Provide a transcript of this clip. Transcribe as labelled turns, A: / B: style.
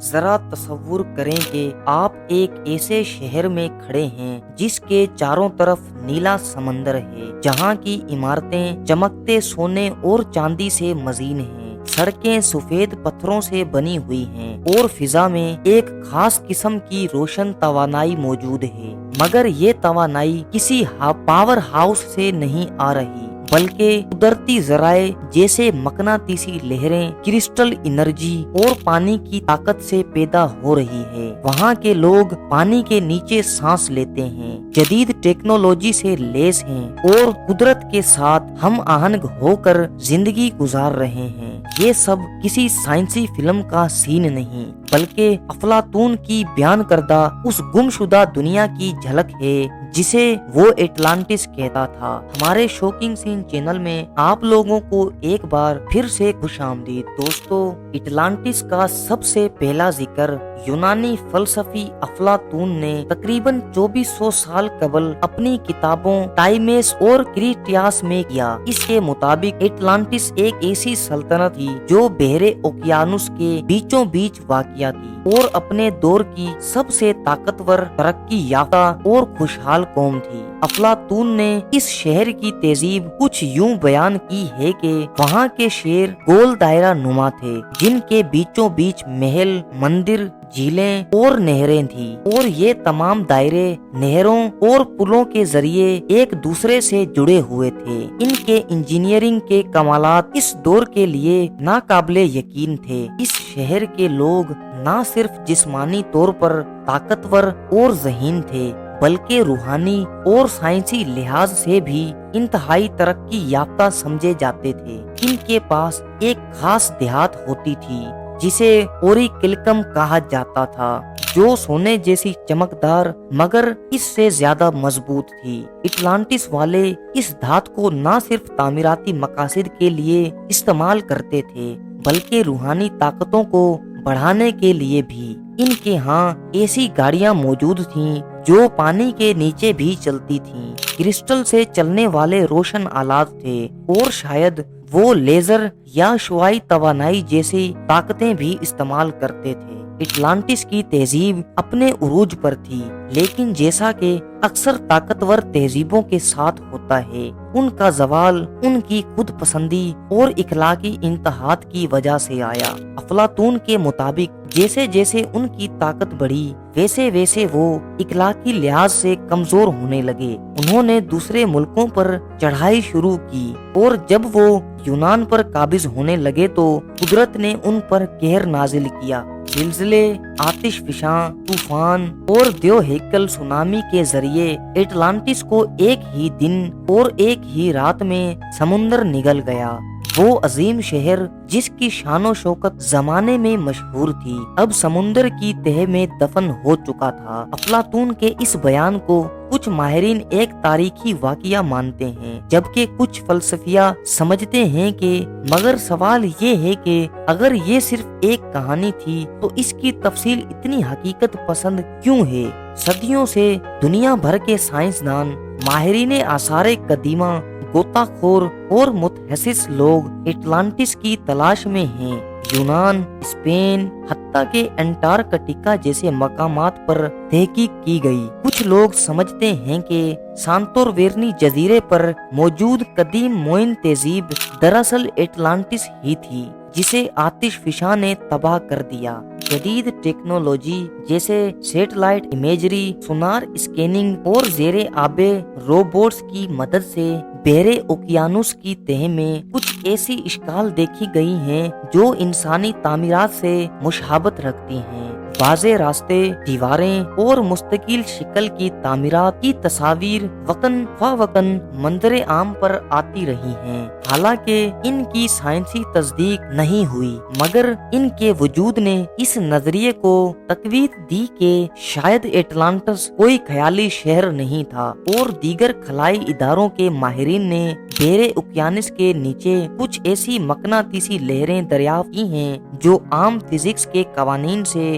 A: ذرا تصور کریں کہ آپ ایک ایسے شہر میں کھڑے ہیں جس کے چاروں طرف نیلا سمندر ہے، جہاں کی عمارتیں چمکتے سونے اور چاندی سے مزین ہیں، سڑکیں سفید پتھروں سے بنی ہوئی ہیں اور فضا میں ایک خاص قسم کی روشن توانائی موجود ہے، مگر یہ توانائی کسی پاور ہاؤس سے نہیں آ رہی بلکہ قدرتی ذرائع جیسے مقناطیسی لہریں، کرسٹل انرجی اور پانی کی طاقت سے پیدا ہو رہی ہے۔ وہاں کے لوگ پانی کے نیچے سانس لیتے ہیں، جدید ٹیکنالوجی سے لیس ہیں اور قدرت کے ساتھ ہم آہنگ ہو کر زندگی گزار رہے ہیں۔ یہ سب کسی سائنسی فلم کا سین نہیں بلکہ افلاطون کی بیان کردہ اس گمشدہ دنیا کی جھلک ہے جسے وہ اٹلانٹس کہتا تھا۔ ہمارے شوکنگ سین چینل میں آپ لوگوں کو ایک بار پھر سے خوش آمدید۔ دوستو، اٹلانٹس کا سب سے پہلا ذکر یونانی فلسفی افلاطون نے تقریباً 2400 سال قبل اپنی کتابوں ٹائمیس اور کریٹیاس میں کیا۔ اس کے مطابق اٹلانٹس ایک ایسی سلطنت تھی جو بحر اوقیانوس کے بیچوں بیچ واقع تھی اور اپنے دور کی سب سے طاقتور، ترقی یافتہ اور خوشحال قوم تھی۔ افلاطون نے اس شہر کی تہذیب کچھ یوں بیان کی ہے کہ وہاں کے شہر گول دائرہ نما تھے جن کے بیچوں بیچ محل، مندر، جھیلیں اور نہریں تھیں، اور یہ تمام دائرے نہروں اور پلوں کے ذریعے ایک دوسرے سے جڑے ہوئے تھے۔ ان کے انجینئرنگ کے کمالات اس دور کے لیے ناقابل یقین تھے۔ اس شہر کے لوگ نہ صرف جسمانی طور پر طاقتور اور ذہین تھے بلکہ روحانی اور سائنسی لحاظ سے بھی انتہائی ترقی یافتہ سمجھے جاتے تھے۔ ان کے پاس ایک خاص دیہات ہوتی تھی جسے اوری کلکم کہا جاتا تھا، جو سونے جیسی چمکدار مگر اس سے زیادہ مضبوط تھی۔ اٹلانٹس والے اس دھات کو نہ صرف تعمیراتی مقاصد کے لیے استعمال کرتے تھے بلکہ روحانی طاقتوں کو بڑھانے کے لیے بھی۔ ان کے ہاں ایسی گاڑیاں موجود تھیں جو پانی کے نیچے بھی چلتی تھیں، کرسٹل سے چلنے والے روشن آلات تھے اور شاید وہ لیزر یا شعاعی توانائی جیسی طاقتیں بھی استعمال کرتے تھے۔ اٹلانٹس کی تہذیب اپنے عروج پر تھی، لیکن جیسا کہ اکثر طاقتور تہذیبوں کے ساتھ ہوتا ہے، ان کا زوال ان کی خود پسندی اور اخلاقی انتہاءات کی وجہ سے آیا۔ افلاطون کے مطابق جیسے جیسے ان کی طاقت بڑھی ویسے ویسے وہ اخلاقی لحاظ سے کمزور ہونے لگے۔ انہوں نے دوسرے ملکوں پر چڑھائی شروع کی اور جب وہ یونان پر قابض ہونے لگے تو قدرت نے ان پر قہر نازل کیا۔ زلزلے، آتش فشاں، طوفان اور دیو ہیکل سونامی کے ذریعے اٹلانٹس کو ایک ہی دن اور ایک ہی رات میں سمندر نگل گیا۔ وہ عظیم شہر جس کی شان و شوکت زمانے میں مشہور تھی، اب سمندر کی تہہ میں دفن ہو چکا تھا۔ افلاطون کے اس بیان کو کچھ ماہرین ایک تاریخی واقعہ مانتے ہیں جبکہ کچھ فلسفیہ سمجھتے ہیں کہ مگر سوال یہ ہے کہ اگر یہ صرف ایک کہانی تھی تو اس کی تفصیل اتنی حقیقت پسند کیوں ہے؟ صدیوں سے دنیا بھر کے سائنسدان، ماہرین آثار قدیمہ، غوطہ خور اور متحسس لوگ اٹلانٹس کی تلاش میں ہیں۔ یونان، اسپین، حتیٰ کہ انٹارکٹیکا جیسے مقامات پر تحقیق کی گئی۔ کچھ لوگ سمجھتے ہیں کہ سانتورینی جزیرے پر موجود قدیم موئن تہذیب دراصل اٹلانٹس ہی تھی جسے آتش فشاں نے تباہ کر دیا۔ جدید ٹیکنالوجی جیسے سیٹلائٹ امیجری، سونار اسکیننگ اور زیر آب روبوٹس کی مدد سے بحر اوقیانوس کی تہہ میں کچھ ایسی اشکال دیکھی گئی ہیں جو انسانی تعمیرات سے مشابہت رکھتی ہیں۔ واضح راستے، دیواریں اور مستقل شکل کی تعمیرات کی تصاویر وقتاً فوقتاً منظر عام پر آتی رہی ہیں، حالانکہ ان کی سائنسی تصدیق نہیں ہوئی، مگر ان کے وجود نے اس نظریے کو تقویت دی کہ شاید اٹلانٹس کوئی خیالی شہر نہیں تھا، اور دیگر خلائی اداروں کے ماہرین نے بحر اوقیانوس کے نیچے کچھ ایسی مقناطیسی لہریں دریافت کی ہیں جو عام فزکس کے قوانین سے